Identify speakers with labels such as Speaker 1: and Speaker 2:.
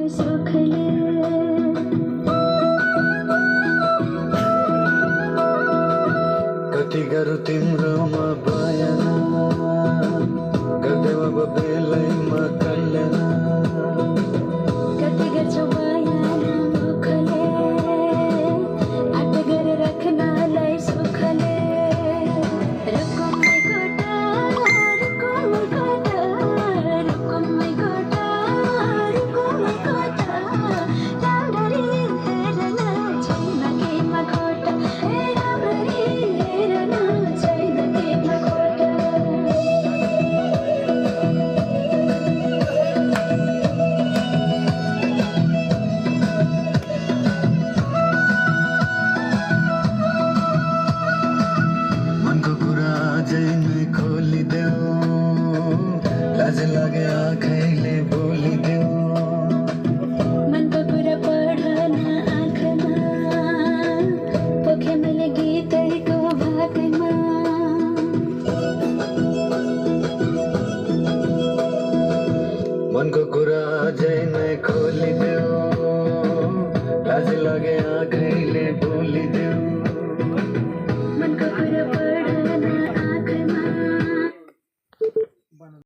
Speaker 1: सुखले
Speaker 2: कति गरौँ तिम्रोमा बयान गर्दै अब बेलैमा कल्याण
Speaker 1: कति गर्छौ बयान मुखले आट गरेर राख्नलाई सुखले रुकुममै कोटा रुकुममै कोटा रुकुममै कोटा रुकुममै कोटा राम्ररी हेर्न छैन केहीमा खोटा राम्ररी हेर्न छैन केहीमा खोटा
Speaker 2: मनको कुरा अझै नै खोलिदेऊ लाज लागे आँखैले बोलिदेऊ
Speaker 1: मनको कुरा पढ्न आँखामा पोखे मैले गीतैको भागमा
Speaker 2: मनको कुरा अझै नै खोलिदेऊ